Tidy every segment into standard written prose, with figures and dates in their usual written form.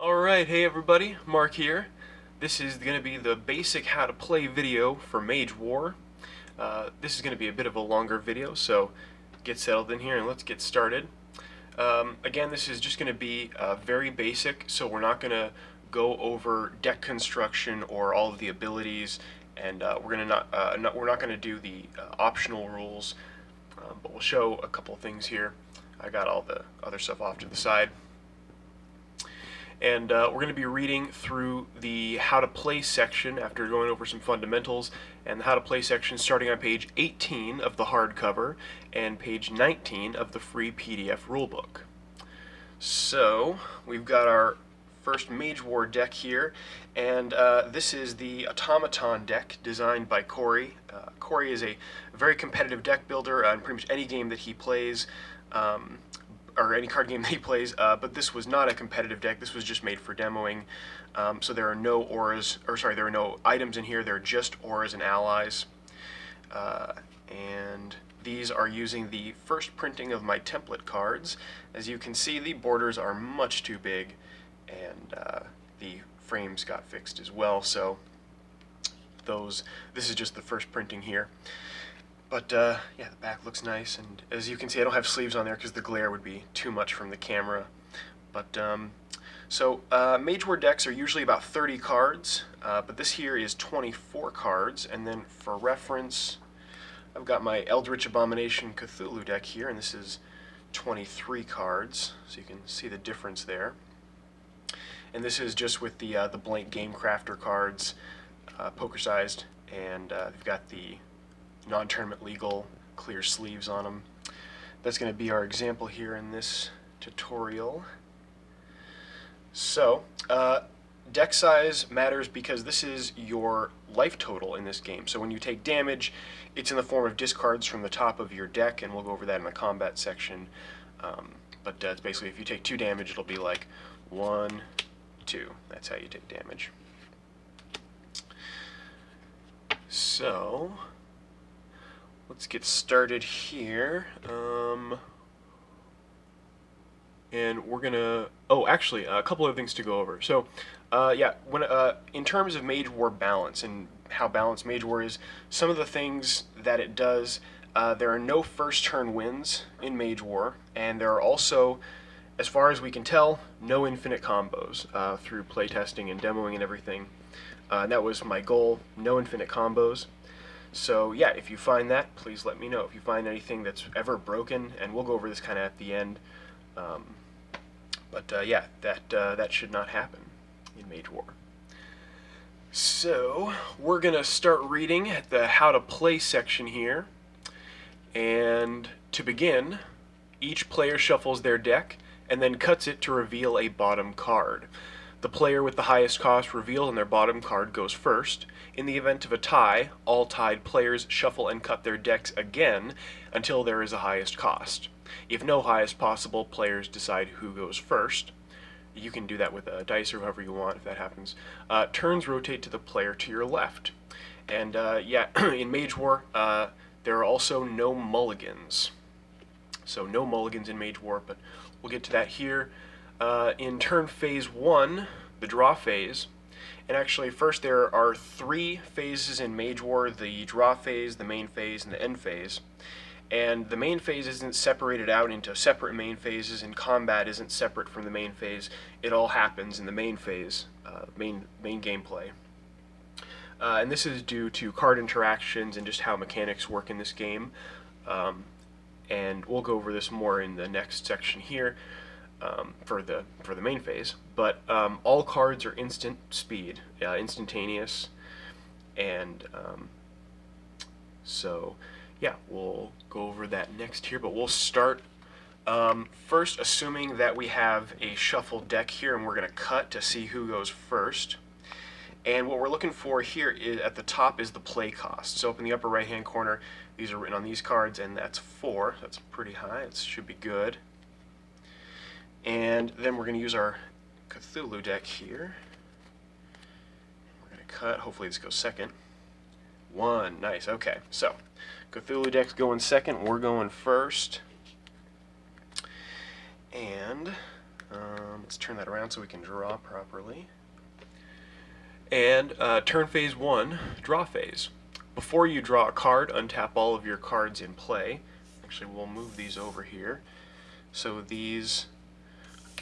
Alright, hey everybody, Mark here. This is going to be the basic how to play video for Mage War. This is going to be a bit of a longer video, so get settled in here and let's get started. Again, this is just going to be very basic, so we're not going to go over deck construction or all of the abilities, and we're not going to do the optional rules, but we'll show a couple things here. I got all the other stuff off to the side. And we're going to be reading through the How to Play section after going over some fundamentals, and the How to Play section starting on page 18 of the hardcover and page 19 of the free PDF rulebook. So we've got our first Mage War deck here, and this is the Automaton deck designed by Corey. Corey is a very competitive deck builder in pretty much any game that he plays. Or any card game that he plays, but this was not a competitive deck. This was just made for demoing. So there are no auras, or sorry, there are no items in here. There are just auras and allies. And these are using the first printing of my template cards. As you can see, the borders are much too big, and the frames got fixed as well. So this is just the first printing here. But yeah, the back looks nice, and as you can see, I don't have sleeves on there because the glare would be too much from the camera. But Mage War decks are usually about 30 cards, but this here is 24 cards. And then for reference, I've got my Eldritch Abomination Cthulhu deck here, and this is 23 cards, so you can see the difference there. And this is just with the blank Game Crafter cards, poker-sized, and they've got the non-tournament legal clear sleeves on them. That's going to be our example here in this tutorial. So deck size matters because this is your life total in this game. So when you take damage, it's in the form of discards from the top of your deck, and we'll go over that in the combat section. But it's basically, if you take 2 damage, it'll be like 1, 2. That's how you take damage. So let's get started here. And we're gonna, actually, a couple of things to go over. So, yeah, in terms of Mage War balance and how balanced Mage War is, some of the things that it does, there are no first turn wins in Mage War, and there are also, as far as we can tell, no infinite combos through playtesting and demoing and everything. And that was my goal, no infinite combos. So yeah, if you find that, please let me know. If you find anything that's ever broken, and we'll go over this kind of at the end. Yeah, that should not happen in Mage War. So we're gonna start reading at the How to Play section here. And to begin, each player shuffles their deck and then cuts it to reveal a bottom card. The player with the highest cost revealed on their bottom card goes first. In the event of a tie, all tied players shuffle and cut their decks again until there is a highest cost. If no highest possible, players decide who goes first. You can do that with a dice or however you want if that happens. Turns rotate to the player to your left. And yeah, in Mage War, there are also no mulligans. So no mulligans in Mage War, but we'll get to that here. In turn phase 1, the draw phase, and actually first there are 3 phases in Mage War: the draw phase, the main phase, and the end phase. And the main phase isn't separated out into separate main phases, and combat isn't separate from the main phase. It all happens in the main phase, main gameplay. And this is due to card interactions and just how mechanics work in this game. And we'll go over this more in the next section here. For the main phase, but all cards are instant speed, instantaneous, and so yeah, we'll go over that next here. But we'll start first assuming that we have a shuffled deck here, and we're going to cut to see who goes first. And what we're looking for here is at the top is the play cost. So up in the upper right hand corner, these are written on these cards, and that's 4. That's pretty high. It should be good. And then we're going to use our Cthulhu deck here. We're going to cut. Hopefully this goes second. 1. Nice. Okay. So Cthulhu deck's going second. We're going first. And Let's turn that around so we can draw properly. And turn phase 1, draw phase. Before you draw a card, untap all of your cards in play. Actually, we'll move these over here. So these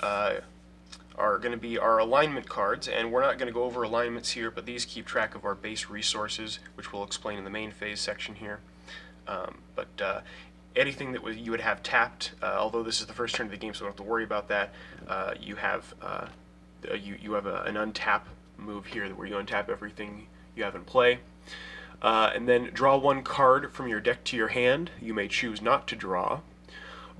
are going to be our alignment cards, and we're not going to go over alignments here, but these keep track of our base resources, which we'll explain in the main phase section here. Anything that you would have tapped, although this is the first turn of the game, so we don't have to worry about that. You have an untap move here where you untap everything you have in play. And then draw one card from your deck to your hand. You may choose not to draw.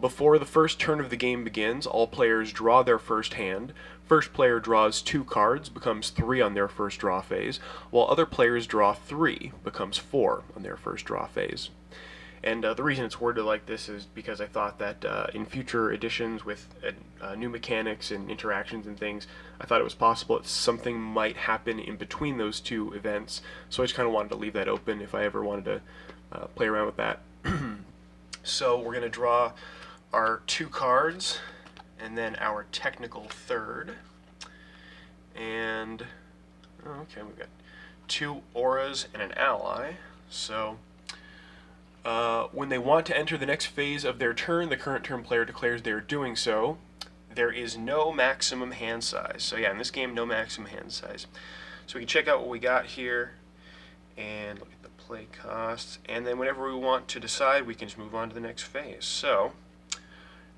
Before the first turn of the game begins, all players draw their first hand. First player draws 2 cards, becomes 3 on their first draw phase, while other players draw 3, becomes 4 on their first draw phase. And the reason it's worded like this is because I thought that in future editions with new mechanics and interactions and things, I thought it was possible that something might happen in between those 2 events. So I just kind of wanted to leave that open if I ever wanted to play around with that. So we're going to draw our 2 cards and then our technical third. And, okay, we've got 2 auras and an ally. So when they want to enter the next phase of their turn, the current turn player declares they are doing so. There is no maximum hand size. So yeah, in this game, no maximum hand size. So we can check out what we got here and look at the play costs. And then whenever we want to decide, we can just move on to the next phase. So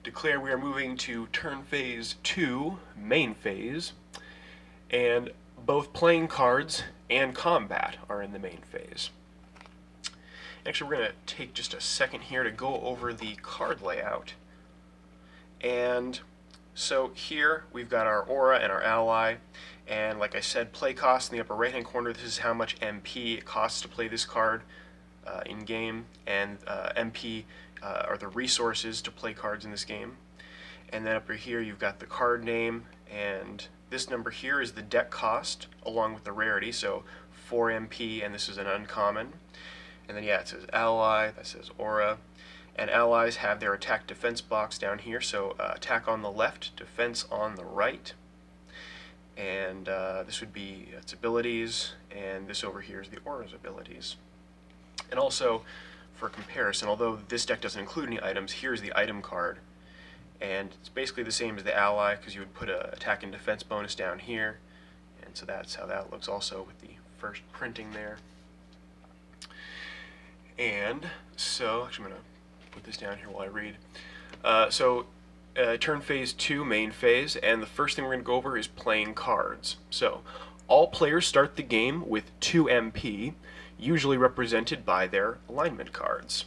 declare we are moving to turn phase 2, main phase. And both playing cards and combat are in the main phase. Actually, we're going to take just a second here to go over the card layout. And so here we've got our aura and our ally. And like I said, play cost in the upper right hand corner. This is how much MP it costs to play this card in game. And MP are the resources to play cards in this game. And then up here you've got the card name. And this number here is the deck cost along with the rarity. So 4 MP, and this is an uncommon. And then yeah, it says ally, that says aura. And allies have their attack defense box down here, so attack on the left, defense on the right. And this would be its abilities, and this over here is the aura's abilities. And also, for comparison, although this deck doesn't include any items, here's the item card. And it's basically the same as the ally, because you would put an attack and defense bonus down here. And so that's how that looks also with the first printing there. And so, actually I'm going to put this down here while I read. Turn phase 2, main phase, and the first thing we're going to go over is playing cards. So, all players start the game with 2 MP, usually represented by their alignment cards.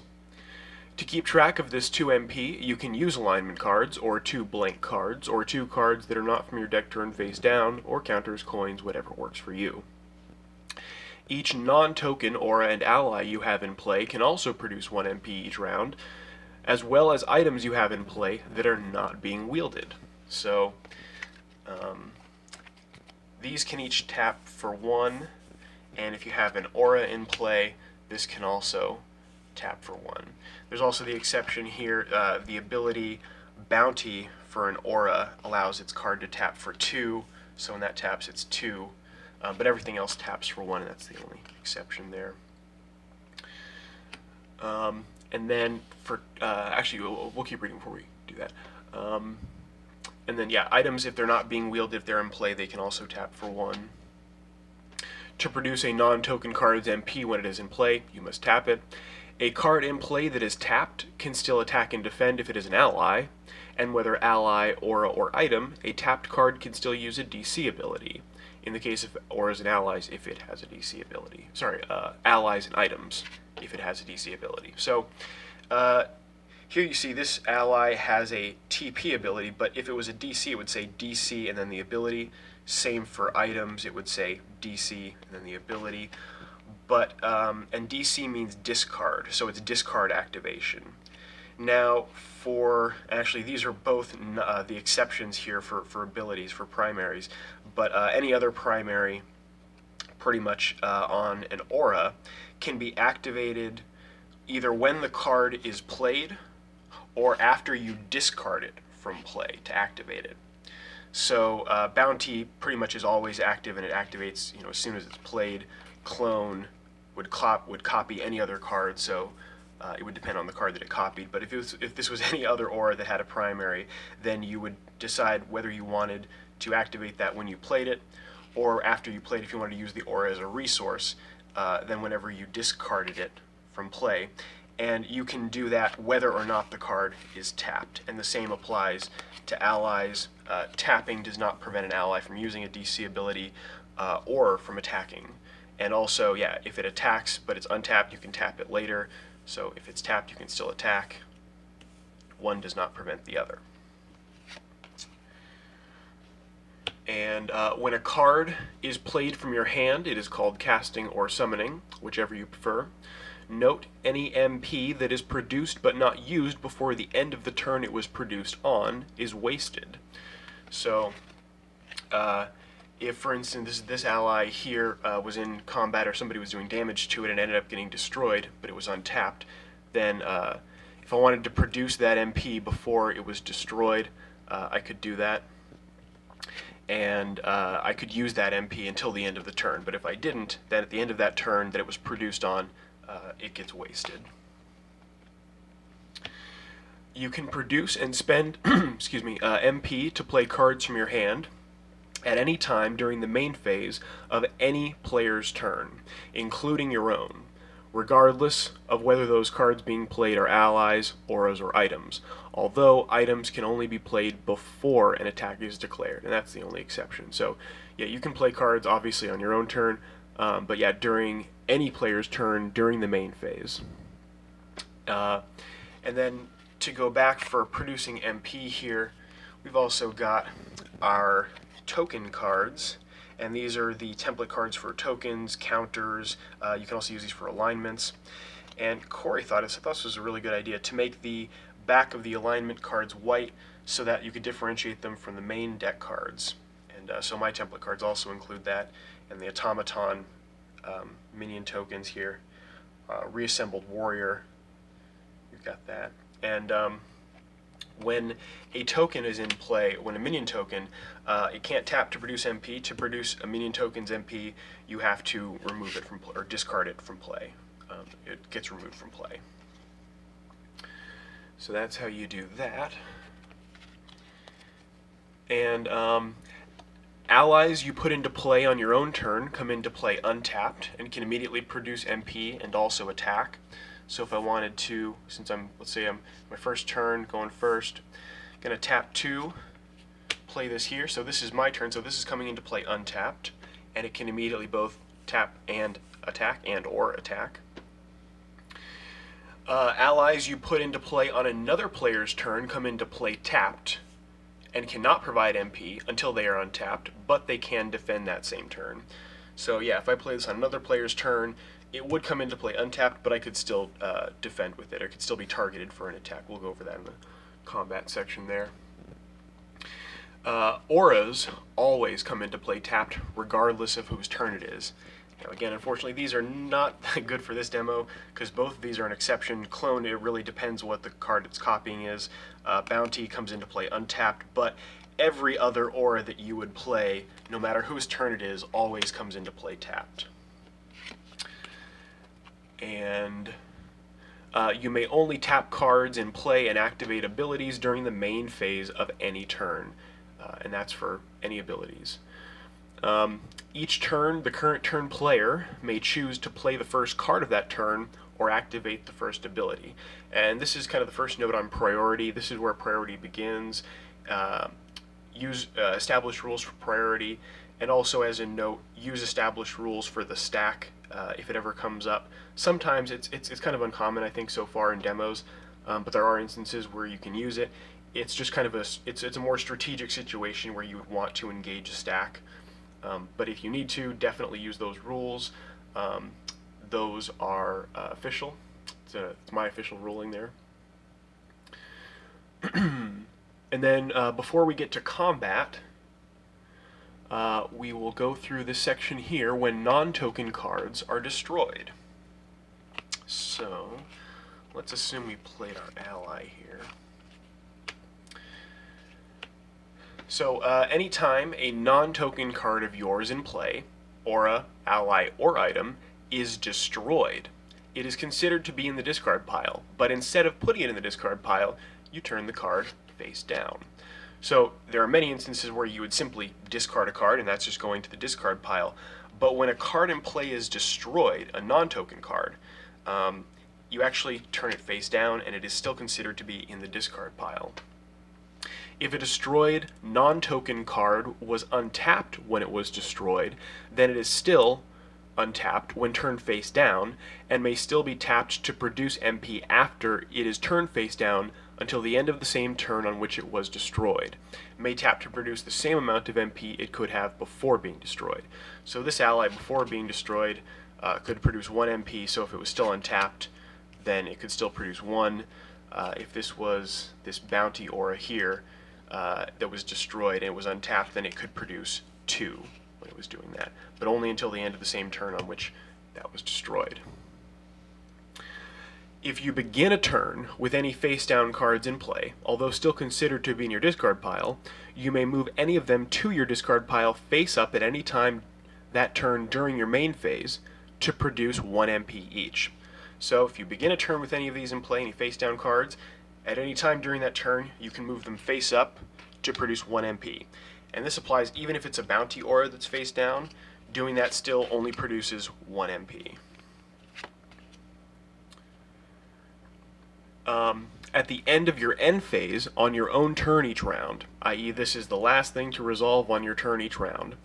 To keep track of this 2 MP, you can use alignment cards, or 2 blank cards, or 2 cards that are not from your deck turn face down, or counters, coins, whatever works for you. Each non-token aura and ally you have in play can also produce 1 MP each round, as well as items you have in play that are not being wielded. So these can each tap for 1, and if you have an aura in play, this can also tap for 1. There's also the exception here, the ability Bounty for an aura allows its card to tap for 2, so when that taps it's 2. But everything else taps for 1, and that's the only exception there. And then for, actually we'll keep reading before we do that. And then yeah, items, if they're not being wielded, if they're in play, they can also tap for 1. To produce a non-token card's MP when it is in play, you must tap it. A card in play that is tapped can still attack and defend if it is an ally, and whether ally, aura, or item, a tapped card can still use a DC ability. In the case of auras and allies, if it has a DC ability. Sorry, allies and items, if it has a DC ability. So, here you see this ally has a TP ability, but if it was a DC, it would say DC and then the ability. Same for items, it would say DC and then the ability. But, and DC means discard, so it's discard activation. Now, actually these are both the exceptions here for abilities, for primaries, but any other primary pretty much on an aura can be activated either when the card is played or after you discard it from play to activate it. So Bounty pretty much is always active, and it activates, you know, as soon as it's played. Clone would copy any other card, so it would depend on the card that it copied. But if this was any other aura that had a primary, then you would decide whether you wanted to activate that when you played it, or after you played, if you wanted to use the aura as a resource, then whenever you discarded it from play. And you can do that whether or not the card is tapped. And the same applies to allies. Tapping does not prevent an ally from using a DC ability or from attacking. And also, yeah, if it attacks but it's untapped, you can tap it later. So if it's tapped, you can still attack. One does not prevent the other. And when a card is played from your hand, it is called casting or summoning, whichever you prefer. Note, any MP that is produced but not used before the end of the turn it was produced on is wasted. So, if, for instance, this ally here was in combat, or somebody was doing damage to it and ended up getting destroyed, but it was untapped, then if I wanted to produce that MP before it was destroyed, I could do that. And I could use that MP until the end of the turn. But if I didn't, then at the end of that turn that it was produced on, it gets wasted. You can produce and spend excuse me, MP to play cards from your hand at any time during the main phase of any player's turn, including your own, regardless of whether those cards being played are allies, auras, or items, although items can only be played before an attack is declared, and that's the only exception. So yeah, you can play cards obviously on your own turn, but yeah, during any player's turn during the main phase. And then to go back for producing MP here, we've also got our token cards, and these are the template cards for tokens, counters. You can also use these for alignments. And Corey thought this was a really good idea to make the back of the alignment cards white so that you could differentiate them from the main deck cards. And so my template cards also include that, and the automaton minion tokens here, reassembled warrior, you've got that. And when a token is in play, when a minion token, it can't tap to produce MP. To produce a minion token's MP, you have to remove it from or discard it from play. It gets removed from play. So that's how you do that. And allies you put into play on your own turn come into play untapped and can immediately produce MP and also attack. So if I wanted to, since let's say I'm my first turn, going first, gonna tap 2, play this here. So this is my turn, so this is coming into play untapped, and it can immediately both tap and attack, or attack. Allies you put into play on another player's turn come into play tapped and cannot provide MP until they are untapped, but they can defend that same turn. So yeah, if I play this on another player's turn, it would come into play untapped, but I could still defend with it, or it could still be targeted for an attack. We'll go over that in the combat section there. Auras always come into play tapped, regardless of whose turn it is. Now again, unfortunately, these are not good for this demo, because both of these are an exception. Clone, it really depends what the card it's copying is. Bounty comes into play untapped, but every other aura that you would play, no matter whose turn it is, always comes into play tapped. And you may only tap cards in play and activate abilities during the main phase of any turn, and that's for any abilities. Each turn, the current turn player may choose to play the first card of that turn or activate the first ability. And this is kind of the first note on priority. This is where priority begins. Use established rules for priority, and also as a note, use established rules for the stack if it ever comes up. Sometimes it's kind of uncommon, I think, so far in demos, but there are instances where you can use it. It's just kind of it's a more strategic situation where you would want to engage a stack. But if you need to, definitely use those rules. Those are official. It's my official ruling there. And then before we get to combat, we will go through this section here when non-token cards are destroyed. So let's assume we played our ally here. So anytime a non-token card of yours in play, aura, ally, or item, is destroyed, it is considered to be in the discard pile, but instead of putting it in the discard pile, you turn the card face down. So there are many instances where you would simply discard a card, and that's just going to the discard pile. But when a card in play is destroyed, a non-token card, you actually turn it face down, and it is still considered to be in the discard pile. If a destroyed non-token card was untapped when it was destroyed, then it is still untapped when turned face down, and may still be tapped to produce MP after it is turned face down until the end of the same turn on which it was destroyed. It may tap to produce the same amount of MP it could have before being destroyed. So this ally before being destroyed could produce 1 MP, so if it was still untapped, then it could still produce 1. If this was this bounty aura here that was destroyed and it was untapped, then it could produce 2 when it was doing that, but only until the end of the same turn on which that was destroyed. If you begin a turn with any face-down cards in play, although still considered to be in your discard pile, you may move any of them to your discard pile face up at any time that turn during your main phase to produce 1 MP each. So if you begin a turn with any of these in play, any face-down cards, at any time during that turn, you can move them face up to produce 1 MP. And this applies even if it's a bounty aura that's face down. Doing that still only produces 1 MP. At the end of your end phase, on your own turn each round, i.e. this is the last thing to resolve on your turn each round,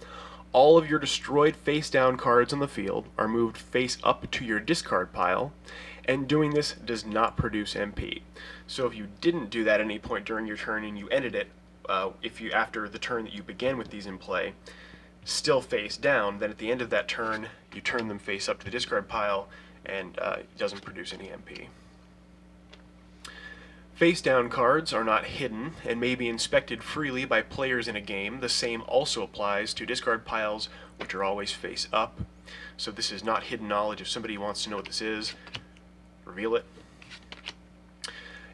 all of your destroyed face-down cards on the field are moved face up to your discard pile, and doing this does not produce MP. So if you didn't do that at any point during your turn and you ended it, after the turn that you began with these in play, still face down, then at the end of that turn, you turn them face up to the discard pile, and it doesn't produce any MP. Face-down cards are not hidden and may be inspected freely by players in a game. The same also applies to discard piles, which are always face up. So this is not hidden knowledge. If somebody wants to know what this is, reveal it.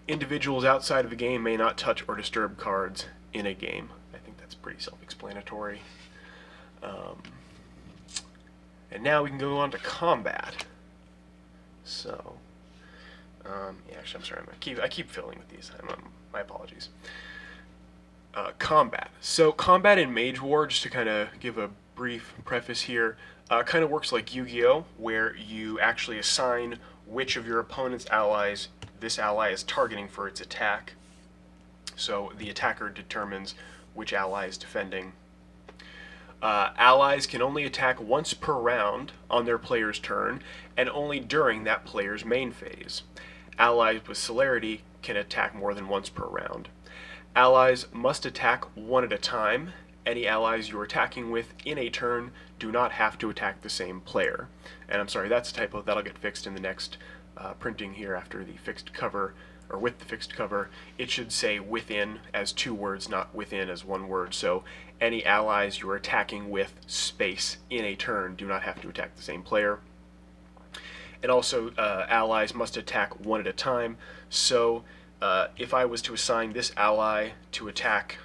Individuals outside of a game may not touch or disturb cards in a game. I think that's pretty self-explanatory. And now we can go on to combat. So... yeah, actually, I'm sorry. I keep filling with these. My apologies. Combat. So combat in Mage War, just to kind of give a brief preface here, kind of works like Yu-Gi-Oh, where you actually assign which of your opponent's allies this ally is targeting for its attack. So the attacker determines which ally is defending. Allies can only attack once per round on their player's turn, and only during that player's main phase. Allies with celerity can attack more than once per round. Allies must attack one at a time. Any allies you're attacking with in a turn do not have to attack the same player. And I'm sorry, that's a typo. That'll get fixed in the next printing here after the fixed cover, or with the fixed cover. It should say within as 2 words, not within as 1 word. So any allies you're attacking with space in a turn do not have to attack the same player. And also, allies must attack one at a time. So, if I was to assign this ally to attack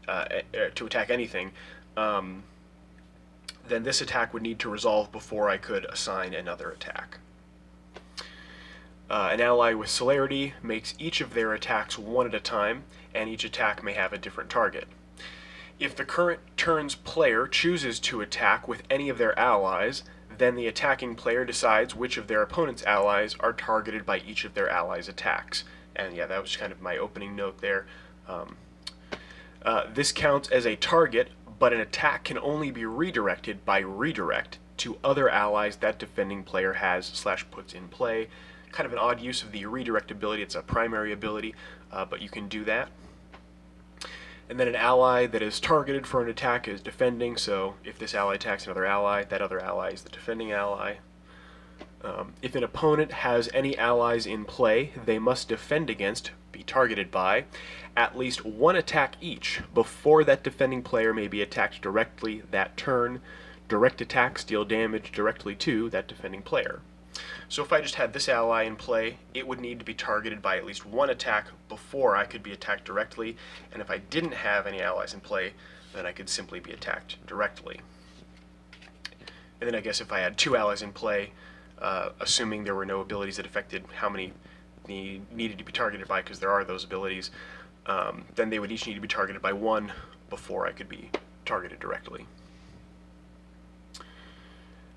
anything, then this attack would need to resolve before I could assign another attack. An ally with celerity makes each of their attacks one at a time, and each attack may have a different target. If the current turn's player chooses to attack with any of their allies, then the attacking player decides which of their opponent's allies are targeted by each of their allies' attacks. And yeah, that was kind of my opening note there. This counts as a target, but an attack can only be redirected by redirect to other allies that defending player has / puts in play. Kind of an odd use of the redirect ability. It's a primary ability, but you can do that. And then an ally that is targeted for an attack is defending, so if this ally attacks another ally, that other ally is the defending ally. If an opponent has any allies in play, they must defend against, be targeted by, at least 1 attack each before that defending player may be attacked directly that turn. Direct attacks deal damage directly to that defending player. So if I just had this ally in play, it would need to be targeted by at least one attack before I could be attacked directly, and if I didn't have any allies in play, then I could simply be attacked directly. And then I guess if I had two allies in play, assuming there were no abilities that affected how many needed to be targeted by, because there are those abilities, then they would each need to be targeted by one before I could be targeted directly.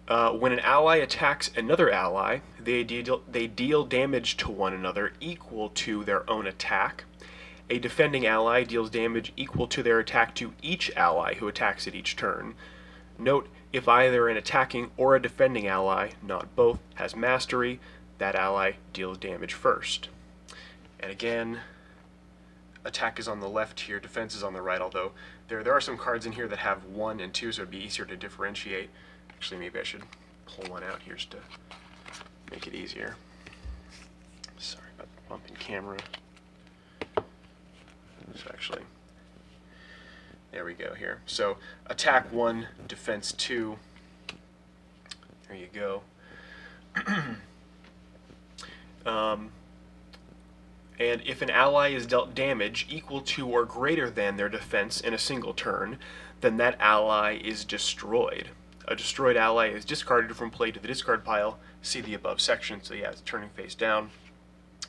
When an ally attacks another ally, they deal damage to one another equal to their own attack. A defending ally deals damage equal to their attack to each ally who attacks it each turn. Note, if either an attacking or a defending ally, not both, has mastery, that ally deals damage first. And again, attack is on the left here, defense is on the right, although there are some cards in here that have 1 and 2, so it'd be easier to differentiate. Actually, maybe I should pull one out here just to make it easier. Sorry about the bumping camera. So actually, there we go here. So attack 1, defense 2. There you go. And if an ally is dealt damage equal to or greater than their defense in a single turn, then that ally is destroyed. A destroyed ally is discarded from play to the discard pile. See the above section. So yeah, it's turning face down.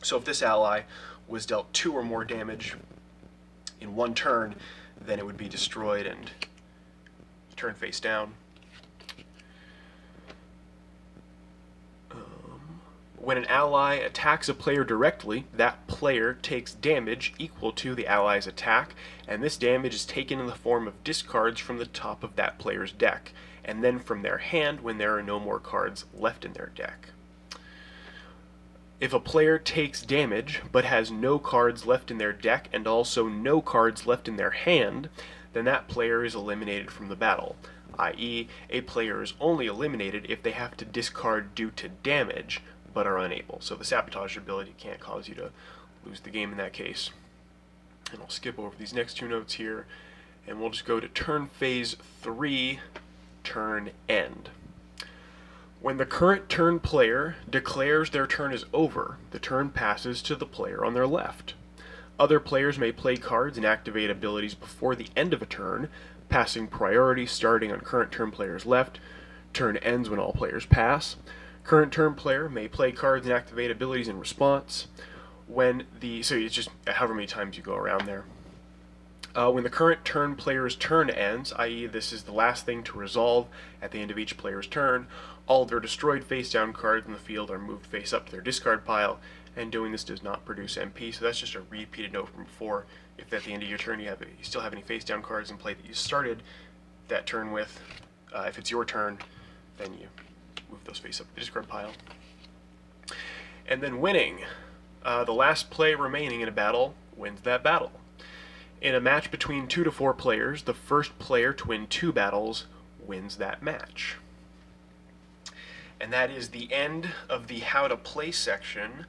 So if this ally was dealt 2 or more damage in one turn, then it would be destroyed and turn face down. When an ally attacks a player directly, that player takes damage equal to the ally's attack, and this damage is taken in the form of discards from the top of that player's deck, and then from their hand when there are no more cards left in their deck. If a player takes damage but has no cards left in their deck and also no cards left in their hand, then that player is eliminated from the battle, i.e., a player is only eliminated if they have to discard due to damage, but are unable. So the sabotage ability can't cause you to lose the game in that case. And I'll skip over these next 2 notes here, and we'll just go to turn phase 3, turn end. When the current turn player declares their turn is over, the turn passes to the player on their left. Other players may play cards and activate abilities before the end of a turn, passing priority starting on current turn player's left. Turn ends when all players pass. Current turn player may play cards and activate abilities in response. So it's just however many times you go around there. When the current turn player's turn ends, i.e. this is the last thing to resolve at the end of each player's turn, all their destroyed face-down cards in the field are moved face up to their discard pile, and doing this does not produce MP, so that's just a repeated note from before. If at the end of your turn you still have any face-down cards in play that you started that turn with, if it's your turn, then you move those face up to the discard pile. And then winning. The last play remaining in a battle wins that battle. In a match between 2 to 4 players, the first player to win 2 battles wins that match. And that is the end of the how to play section.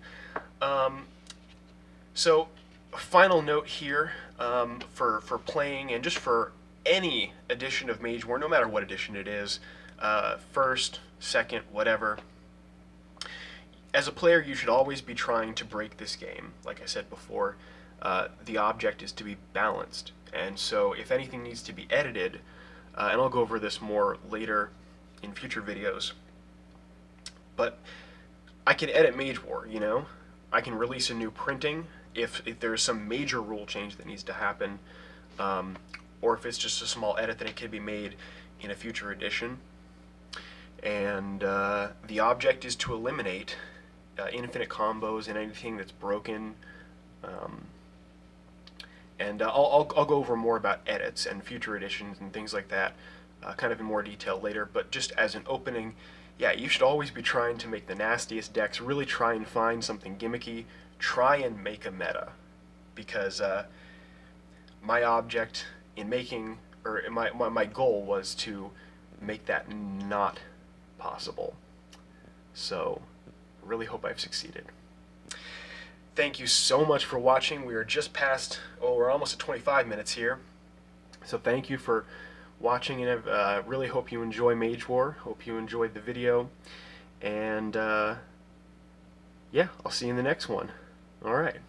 So a final note here for playing and just for any edition of Mage War, no matter what edition it is, first, second, whatever. As a player, you should always be trying to break this game. Like I said before, the object is to be balanced. And so if anything needs to be edited, and I'll go over this more later in future videos, but I can edit Mage War, you know? I can release a new printing if there's some major rule change that needs to happen, or if it's just a small edit that it can be made in a future edition. And the object is to eliminate infinite combos and anything that's broken. And I'll go over more about edits and future editions and things like that kind of in more detail later, but just as an opening, yeah, you should always be trying to make the nastiest decks, really try and find something gimmicky, try and make a meta, because my object in making, or my goal was to make that not possible. So, really hope I've succeeded. Thank you so much for watching. We are just past, we're almost at 25 minutes here. So thank you for watching, and I really hope you enjoy Mage War. Hope you enjoyed the video. And yeah, I'll see you in the next one. All right.